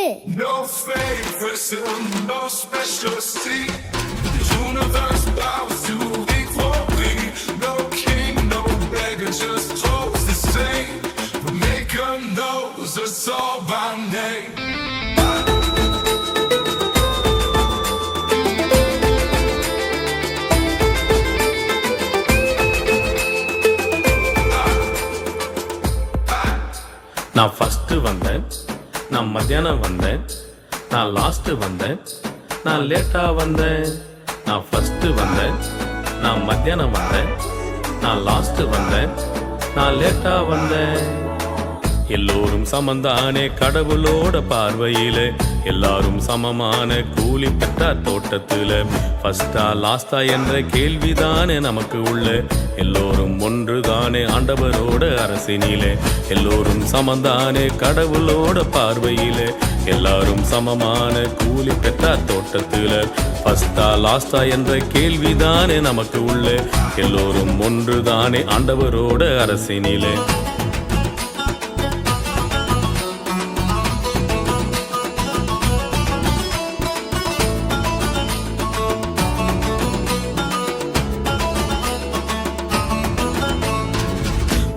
No favoritism, no special seat. The universe bows to equally. No king, no beggar, just holds the same. The maker knows us all by name. நான் first வந்தேன், நான் மத்தியானம் வந்தேன், நான் last வந்தேன், நான் லேட்டா வந்தேன். நான் ஃபர்ஸ்ட் வந்தேன், நான் மத்தியானம் வந்தேன், நான் லாஸ்ட் வந்தேன், நான் லேட்டா வந்தேன். எல்லோரும் சமந்தானே கடவுளோட பார்வையில, எல்லாரும் சமமான கூலி பெற்ற தோட்டத்துல. ஃபர்ஸ்டா லாஸ்டா என்ற கேள்விதானே நமக்கு உள்ள, எல்லோரும் ஒன்றுதானே ஆண்டவரோட அரசினிலே. எல்லோரும் சமந்தானே கடவுளோட பார்வையில, எல்லாரும் சமமான கூலி பெற்ற தோட்டத்துல. ஃபர்ஸ்டா லாஸ்டா என்ற கேள்விதானே நமக்கு உள்ள, எல்லோரும் ஒன்றுதானே ஆண்டவரோட அரசினிலே.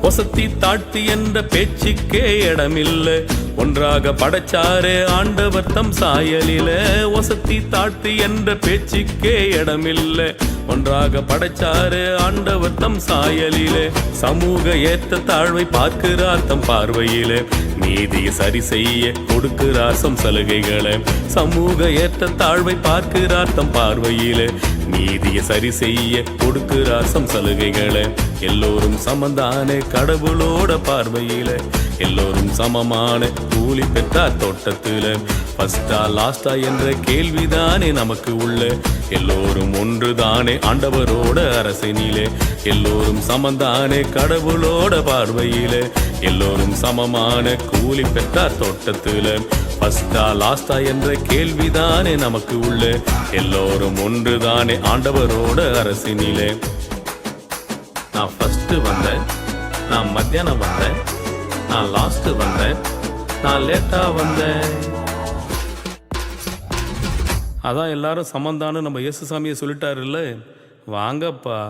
ஒசத்தி தாழ்த்தி என்ற பேச்சுக்கே இடமில்ல, ஒன்றாக படைச்சாரே ஆண்டவர் தம் சாயலில. ஒசத்தி தாழ்த்தி என்ற பேச்சுக்கே இடமில்ல, ஒன்றாக படைச்சாரே ஆண்டவர் தம் சாயலிலே. சமூக ஏற்ற தாழ்வை பார்க்கிறார் தம் பார்வையிலே, நீதியை சரி செய்ய கொடுக்கிறார் தம் சலுகைகளை. சமூக ஏற்ற தாழ்வை பார்க்கிறார் தம் பார்வையிலே, நீதியை சரி செய்ய கொடுக்கிறார் தம் சலுகைகளை. எல்லோரும் சமந்தானே கடவுளோட பார்வையில, எல்லோரும் சமமான கூலி பெற்றார் தோட்டத்துல. ஃபர்ஸ்டா லாஸ்டா என்ற கேள்விதானே நமக்கு உள்ள, எல்லோரும் ஒன்றுதானே ஆண்டவரோட அரசினிலே. எல்லோரும் சமந்தானே கடவுளோட பார்வையில, எல்லோரும் சமமான கூலி பெற்றார் தோட்டத்துல. ஃபர்ஸ்டா லாஸ்டா என்ற கேள்விதானே நமக்கு உள்ள, எல்லோரும் ஒன்றுதானே ஆண்டவரோட அரசினிலே. நான் ஃபர்ஸ்ட் வந்தேன், நான் மத்தியானம் வந்தேன், நான் லாஸ்ட் வந்தேன், நான் லேட்டா வந்தேன். அதான் எல்லாரும் சமந்தான்னு நம்ம இயேசு சாமியை சொல்லிட்டாருல்ல, வாங்கப்பா.